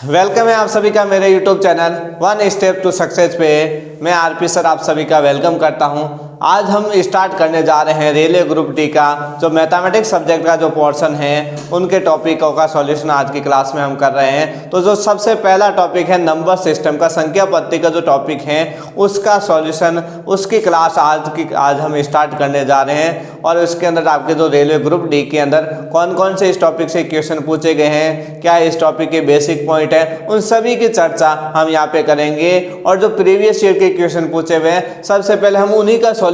Welcome है आप सभी का मेरे YouTube channel one step to success पे। मैं आरपी सर आप सभी का वेलकम करता हूं। आज हम स्टार्ट करने जा रहे हैं रेलवे ग्रुप डी का जो मैथमेटिक्स सब्जेक्ट का जो पोर्शन है उनके टॉपिकों का सॉल्यूशन आज की क्लास में हम कर रहे हैं। तो जो सबसे पहला टॉपिक है नंबर सिस्टम का, संख्या पद्धति का जो टॉपिक है उसका सॉल्यूशन, उसकी क्लास आज हम स्टार्ट करने जा रहे हैं। और उसके अंदर आपके जो रेलवे ग्रुप डी के अंदर कौन कौन से इस टॉपिक से क्वेश्चन पूछे गए हैं, क्या इस टॉपिक के बेसिक पॉइंट है, उन सभी की चर्चा हम यहाँ पे करेंगे। और जो प्रीवियस ईयर के क्वेश्चन पूछे हुए हैं सबसे पहले हम उन्हीं का सॉल्यूशन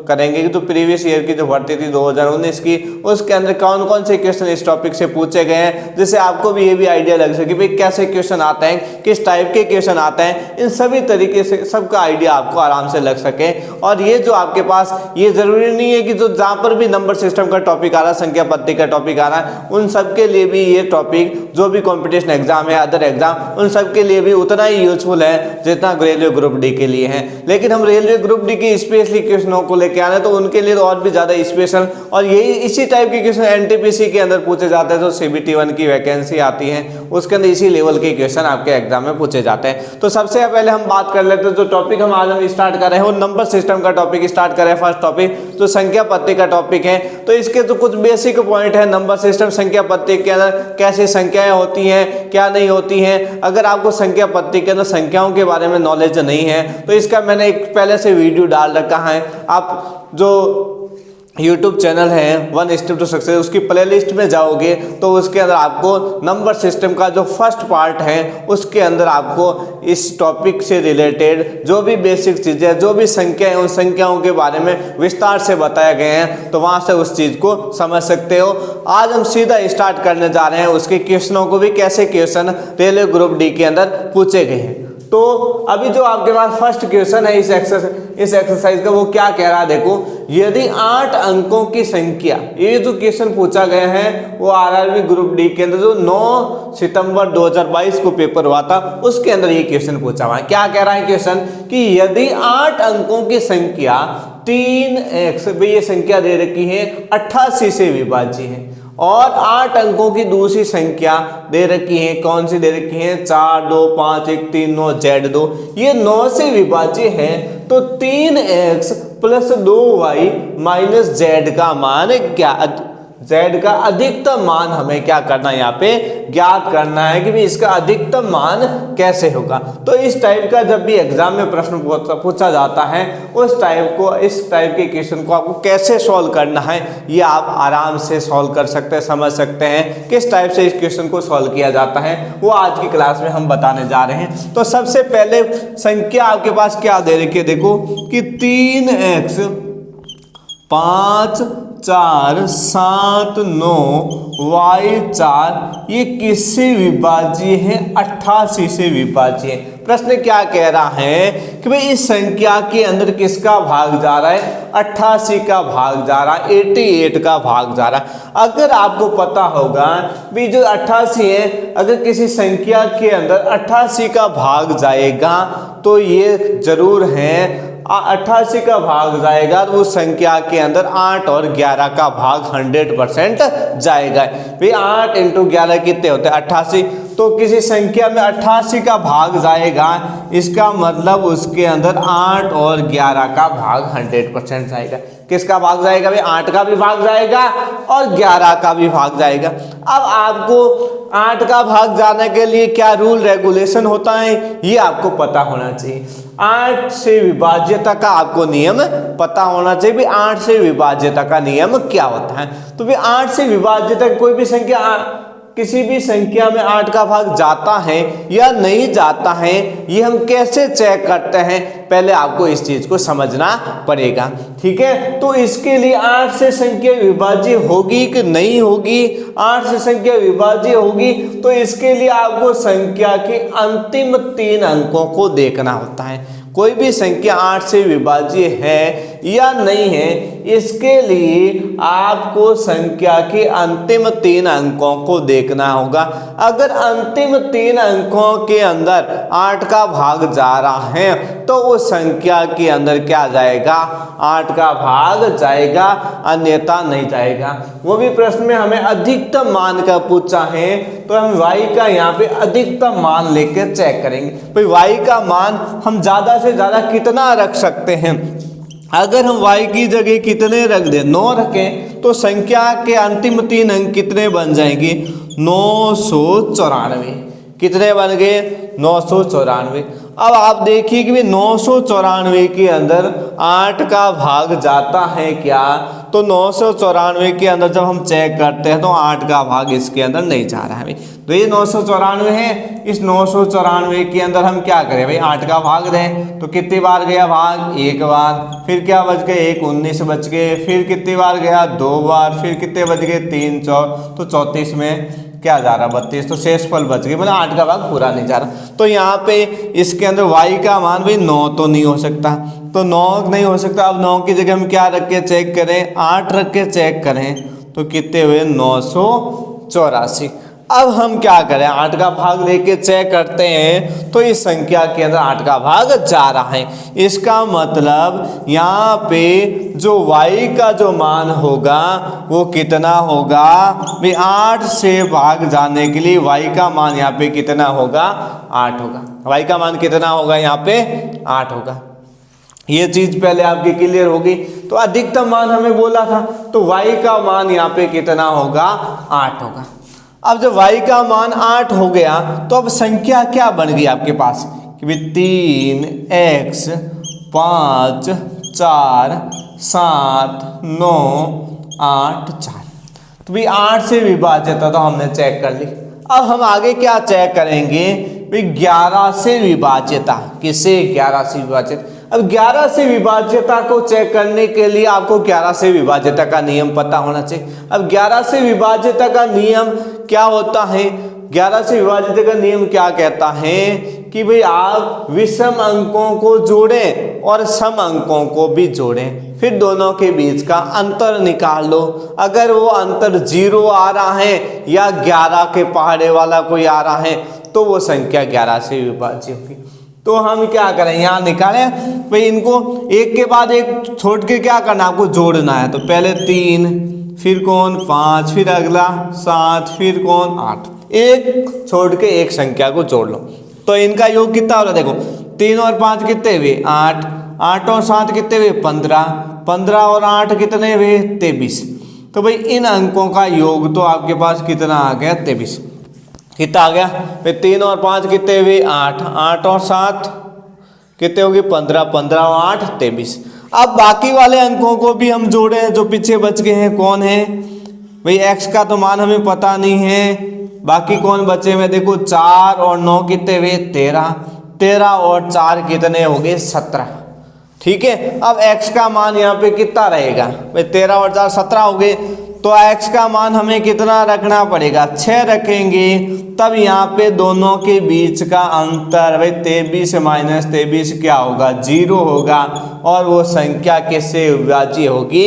करेंगे कि जो प्रीवियस ईयर की जो भर्ती थी 2019 की, उसके अंदर कौन कौन से क्वेश्चन इस टॉपिक से पूछे गए हैं, जिससे आपको भी ये भी आइडिया लग सके भाई कैसे क्वेश्चन आते हैं, किस टाइप के क्वेश्चन आते हैं। इन सभी तरीके से सबका आइडिया आपको आराम से लग सके। और ये जो आपके पास, ये जरूरी नहीं है कि जो जहाँ पर भी नंबर सिस्टम का टॉपिक आ रहा है, संख्या पद्धति का टॉपिक आ रहा है, उन सब के लिए भी ये टॉपिक जो भी कॉम्पिटिशन एग्जाम है, अदर एग्जाम, उन सब के लिए भी उतना ही यूजफुल है जितना रेलवे ग्रुप डी के लिए है। लेकिन हम रेलवे ग्रुप डी की स्पेशली क्वेश्चनों को लेकर आ रहे हैं तो उनके लिए तो और भी ज्यादा स्पेशल और यही इसी टाइप के क्वेश्चन एनटीपीसी के अंदर पूछे जाते हैं। जो सीबीटी 1 की वैकेंसी आती है उसके अंदर इसी लेवल के क्वेश्चन आपके एग्जाम में पूछे जाते हैं। तो सबसे पहले हम बात कर लेते हैं जो टॉपिक हम आज स्टार्ट कर रहे हैं वो नंबर सिस्टम का टॉपिक स्टार्ट कर रहे हैं। फर्स्ट टॉपिक जो संख्या पद्धति का टॉपिक है, तो इसके तो कुछ बेसिक पॉइंट है। नंबर सिस्टम संख्या पद्धति के अंदर कैसे संख्याएं होती हैं, क्या नहीं होती हैं। अगर आपको संख्या पद्धति के अंदर संख्याओं के बारे में नॉलेज नहीं है तो इसका मैंने एक पहले से वीडियो डाल रखा है। आप जो YouTube चैनल है वन स्टेप टू सक्सेस, उसकी प्लेलिस्ट में जाओगे तो उसके अंदर आपको नंबर सिस्टम का जो फर्स्ट पार्ट है उसके अंदर आपको इस टॉपिक से रिलेटेड जो भी बेसिक चीज़ें, जो भी संख्या है, उन संख्याओं के बारे में विस्तार से बताया गया है, तो वहाँ से उस चीज़ को समझ सकते हो। आज हम सीधा स्टार्ट करने जा रहे हैं उसके क्वेश्चनों को भी, कैसे क्वेश्चन रेलवे ग्रुप डी के अंदर पूछे गए हैं। तो अभी जो आपके पास फर्स्ट क्वेश्चन है इस एक्सरसाइज का, वो क्या कह रहा है देखो। यदि 8 अंकों की संख्या, ये जो क्वेश्चन पूछा गया है वो आरआरबी ग्रुप डी के अंदर जो 9 सितंबर 2022 को पेपर हुआ था उसके अंदर ये क्वेश्चन पूछा हुआ है। क्या कह रहा है क्वेश्चन कि यदि 8 अंकों की संख्या 3x, भाई ये संख्या दे रखी है 88 से विभाज्य है, और 8 अंकों की दूसरी संख्या दे रखी है, कौन सी दे रखी है, 4 2 5 1 3 9 Z2, ये 9 से विभाज्य है, तो 3x plus 2y minus z का मान क्या, z का अधिकतम मान हमें क्या करना है, यहाँ पे ज्ञात करना है कि भी इसका अधिकतम मान कैसे होगा। तो इस टाइप का जब भी एग्जाम में प्रश्न पूछा जाता है उस टाइप को, इस टाइप के क्वेश्चन को आपको कैसे सॉल्व करना है ये आप आराम से सॉल्व कर सकते हैं, समझ सकते हैं किस टाइप से इस क्वेश्चन को सॉल्व किया जाता है, वो आज की क्लास में हम बताने जा रहे हैं। तो सबसे पहले संख्या आपके पास क्या दे रखी है देखो कि 3x 5 4 7 9 y 4 ये किससे विभाज्य है, 88 से विभाज्य है। प्रश्न क्या कह रहा है कि भाई इस संख्या के अंदर किसका भाग जा रहा है, 88 का भाग जा रहा है, 88 का भाग जा रहा है। अगर आपको पता होगा भी जो 88 है, अगर किसी संख्या के अंदर 88 का भाग जाएगा तो ये जरूर है 88 का भाग जाएगा तो उस संख्या के अंदर 8 और 11 का भाग 100% जाएगा। भाई 8 इंटू 11 कितने होते हैं, 88। तो किसी संख्या में 88 का भाग जाएगा, इसका मतलब उसके अंदर 8 और 11 का भाग 100% जाएगा। किसका भाग जाएगा भाई, 8 का भी भाग जाएगा और 11 का भी भाग जाएगा। अब आपको 8 का भाग जाने के लिए क्या रूल रेगुलेशन होता है ये आपको पता होना चाहिए। 8 से विभाज्यता का आपको नियम पता होना चाहिए भी 8 से विभाज्यता का नियम क्या होता है। तो भी 8 से विभाज्यता कोई भी संख्या, किसी भी संख्या में 8 का भाग जाता है या नहीं जाता है ये हम कैसे चेक करते हैं, पहले आपको इस चीज को समझना पड़ेगा, ठीक है। तो इसके लिए 8 से संख्या विभाज्य होगी कि नहीं होगी, 8 से संख्या विभाज्य होगी तो इसके लिए आपको संख्या के अंतिम 3 अंकों को देखना होता है। कोई भी संख्या 8 से विभाज्य है या नहीं है, इसके लिए आपको संख्या के अंतिम 3 अंकों को देखना होगा। अगर अंतिम 3 अंकों के अंदर 8 का भाग जा रहा है तो उस संख्या के अंदर क्या जाएगा, 8 का भाग जाएगा, अन्यथा नहीं जाएगा। वो भी प्रश्न में हमें अधिकतम मान का पूछा है तो हम y का यहाँ पे अधिकतम मान लेकर चेक करेंगे। भाई y का मान हम ज्यादा से ज्यादा कितना रख सकते हैं। अगर हम y की जगह कितने रख दें, 9 रखें, तो संख्या के अंतिम 3 अंक कितने बन जाएंगे, 994। कितने बन गए, 994। अब आप देखिए कि 994 के अंदर 8 का भाग जाता है क्या, तो 994 के अंदर जब हम चेक करते हैं तो 8 का भाग इसके अंदर नहीं जा रहा है भाई। तो ये 994 है, इस 994 के अंदर हम क्या करें भाई, 8 का भाग दें, तो कितनी बार गया भाग, 1 बार, फिर क्या बच गए, 1 19 बच गए, फिर कितनी बार गया, 2 बार, फिर कितने बच गए, 3 4, तो 34 में क्या जा रहा, 32, तो शेषफल बच गए, मतलब 8 का भाग पूरा नहीं जा रहा। तो यहाँ पे इसके अंदर y का मान भाई 9 तो नहीं हो सकता, तो 9 नहीं हो सकता। अब 9 की जगह हम क्या रख के चेक करें, 8 रख के चेक करें, तो कितने हुए, 984। अब हम क्या करें, 8 का भाग लेके चेक करते हैं तो इस संख्या के अंदर 8 का भाग जा रहा है। इसका मतलब यहाँ पे जो y का जो मान होगा वो कितना होगा भाई, 8 से भाग जाने के लिए y का मान यहाँ पे कितना होगा, 8 होगा। y का मान कितना होगा, यहाँ पे 8 होगा। ये चीज पहले आपकी क्लियर होगी। तो अधिकतम मान हमें बोला था, तो y का मान यहाँ पे कितना होगा, 8 होगा। अब जब y का मान 8 हो गया तो अब संख्या क्या बन गई आपके पास कि 3x 5 4 7 9 8 4। तो भाई 8 से विभाजित है तो हमने चेक कर ली। अब हम आगे क्या चेक करेंगे भाई, 11 से विभाज्यता। किसे, 11 से विभाजित। अब 11 से विभाज्यता को चेक करने के लिए आपको 11 से विभाज्यता का नियम पता होना चाहिए। अब 11 से विभाज्यता का नियम क्या होता है, 11 से विभाज्यता का नियम क्या कहता है कि भाई आप विषम अंकों को जोड़ें और सम अंकों को भी जोड़ें, फिर दोनों के बीच का अंतर निकाल लो। अगर वो अंतर 0 आ रहा है या 11 के पहाड़े वाला कोई आ रहा है तो वो संख्या 11 से विभाज्य होगी। तो हम क्या करें, यहाँ निकालें भाई, इनको एक के बाद एक छोड़ के क्या करना, आपको जोड़ना है। तो पहले 3, फिर कौन 5, फिर अगला 7, फिर कौन 8, एक छोड़ के एक संख्या को जोड़ लो। तो इनका योग कितना हो रहा है, देखो 3 और 5 कितने हुए, 8, 8 और 7 कितने हुए, 15, 15 और 8 कितने हुए, 23। तो भाई इन अंकों का योग तो आपके पास कितना आ गया, 23। कितना आ गया भाई, 3 और 5 कितने हुए, 8, 8 और 7 कितने होगी, 15, 15 और 8 23। अब बाकी वाले अंकों को भी हम जोड़े जो पीछे बच गए हैं, कौन है भाई, x का तो मान हमें पता नहीं है, बाकी कौन बचे हुए, देखो 4 और 9 कितने हुए, 13, 13 और 4 कितने हो गए, 17। ठीक है, अब x का मान यहाँ पे कितना रहेगा भाई, 13 और 4 17 हो गए। तो x का मान हमें कितना रखना पड़ेगा, 6 रखेंगे, तब यहाँ पे दोनों के बीच का अंतर भाई 23 माइनस 23 क्या होगा, 0 होगा। और वो संख्या किससे विभाज्य होगी,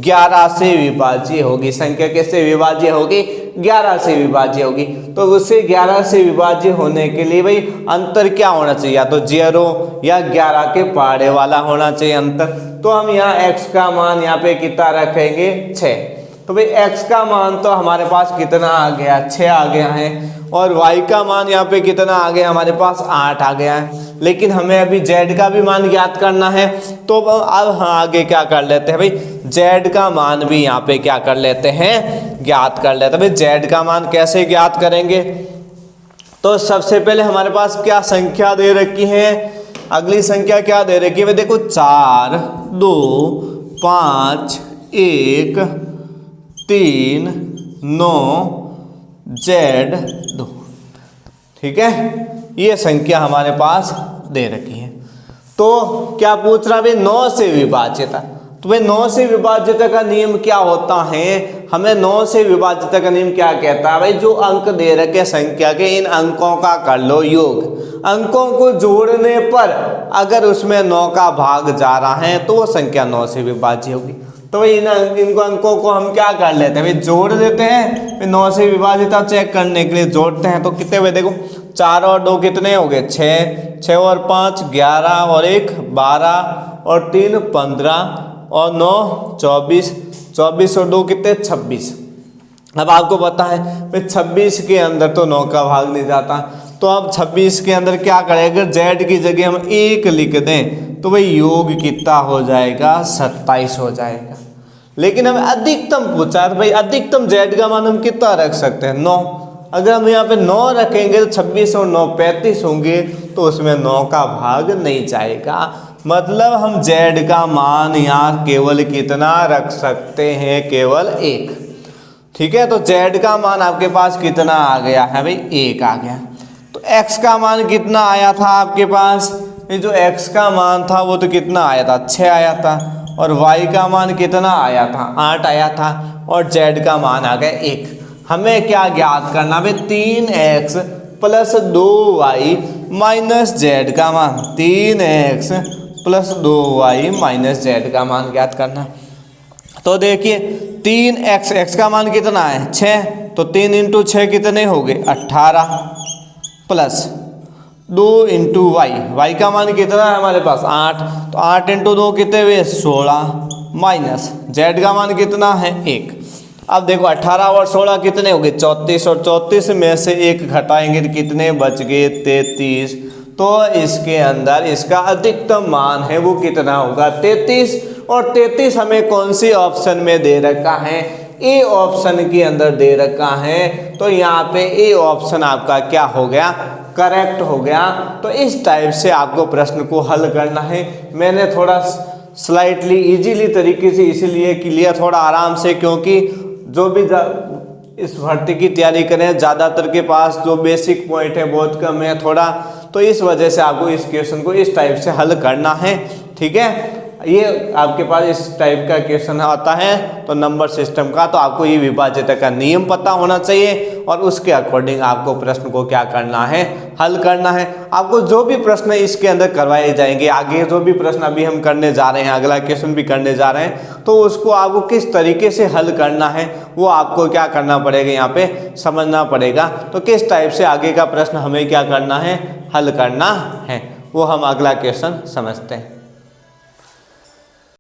11 से विभाज्य होगी। संख्या किससे विभाज्य होगी, 11 से विभाज्य होगी। तो उससे 11 से विभाज्य होने के लिए भाई अंतर क्या होना चाहिए, या तो 0 या 11 के पहाड़े वाला होना चाहिए अंतर। तो हम यहाँ x का मान यहाँ पे कितना रखेंगे, 6। तो भाई x का मान तो हमारे पास कितना आ गया, 6 आ गया है। और y का मान यहाँ पे कितना आ गया, हमारे पास 8 आ गया है। लेकिन हमें अभी z का भी मान ज्ञात करना है। तो अब हम आगे क्या कर लेते हैं भाई, z का मान भी यहाँ पे क्या कर लेते हैं, ज्ञात कर लेते हैं। भाई z का मान कैसे ज्ञात करेंगे, तो सबसे पहले हमारे पास क्या संख्या दे रखी है, अगली संख्या क्या दे रखी है भाई, देखो 4 2 5 1 3 9 Z2। ठीक है, ये संख्या हमारे पास दे रखी है। तो क्या पूछ रहा है, 9 से विभाज्यता। तो भाई 9 से विभाज्यता का नियम क्या होता है, हमें 9 से विभाज्यता का नियम क्या कहता है भाई, जो अंक दे रखे संख्या के इन अंकों का कर लो योग। अंकों को जोड़ने पर अगर उसमें 9 का भाग जा रहा है तो वो संख्या 9 से विभाज्य होगी। तो भाई इनको अंकों को हम क्या कर लेते हैं, भाई जोड़ देते हैं। फिर 9 से विभाजित चेक करने के लिए जोड़ते हैं तो कितने हुए, देखो 4 और 2 कितने हो गए 6, 6 और 5 11 और 1 12 और 3 15 और 9 24, 24 और 2 कितने 26। अब आपको पता है भाई 26 के अंदर तो 9 का भाग नहीं जाता, तो अब 26 के अंदर क्या करें, अगर z की जगह हम 1 लिख दें तो भाई योग कितना हो जाएगा 27 हो जाएगा। लेकिन हमें अधिकतम पूछा है तो भाई अधिकतम z का मान हम कितना रख सकते हैं 9। अगर हम यहाँ पे 9 रखेंगे तो 26 और 9 35 होंगे, तो उसमें 9 का भाग नहीं जाएगा। मतलब हम z का मान यहाँ केवल कितना रख सकते हैं, केवल 1। ठीक है, तो z का मान आपके पास कितना आ गया है भाई 1 आ गया। तो x का मान कितना आया था आपके पास, ये जो x का मान था वो तो कितना आया था 6 आया था, और y का मान कितना आया था 8 आया था, और z का मान आ गया 1। हमें क्या ज्ञात करना भाई 3x plus 2y minus z का मान, 3x plus 2y minus z का मान ज्ञात करना। तो देखिए 3x, x का मान कितना है 6, तो 3 इंटू 6 कितने हो गए 18, प्लस 2 इंटू y का मान कितना है हमारे पास 8, तो 8 इंटू 2 कितने हुए 16, माइनस z का मान कितना है 1। अब देखो 18 और 16 कितने हो गए 34, और 34 में से 1 घटाएंगे तो कितने बच गए 33। तो इसके अंदर इसका अधिकतम मान है वो कितना होगा 33, और 33 हमें कौन सी ऑप्शन में दे रखा है, ए ऑप्शन के अंदर दे रखा है। तो यहाँ पे ए ऑप्शन आपका क्या हो गया, करेक्ट हो गया। तो इस टाइप से आपको प्रश्न को हल करना है। मैंने थोड़ा स्लाइटली इजीली तरीके से इसीलिए लिया, थोड़ा आराम से, क्योंकि जो भी इस भर्ती की तैयारी करें ज़्यादातर के पास जो बेसिक पॉइंट है बहुत कम है थोड़ा, तो इस वजह से आपको इस क्वेश्चन को इस टाइप से हल करना है। ठीक है, ये आपके पास इस टाइप का क्वेश्चन आता है तो नंबर सिस्टम का, तो आपको ये विभाज्यता का नियम पता होना चाहिए, और उसके अकॉर्डिंग आपको प्रश्न को क्या करना है, हल करना है। आपको जो भी प्रश्न इसके अंदर करवाए जाएंगे, आगे जो भी प्रश्न अभी हम करने जा रहे हैं, अगला क्वेश्चन भी करने जा रहे हैं, तो उसको आपको किस तरीके से हल करना है वो आपको क्या करना पड़ेगा, यहाँ पे समझना पड़ेगा। तो किस टाइप से आगे का प्रश्न हमें क्या करना है, हल करना है, वो हम अगला क्वेश्चन समझते हैं।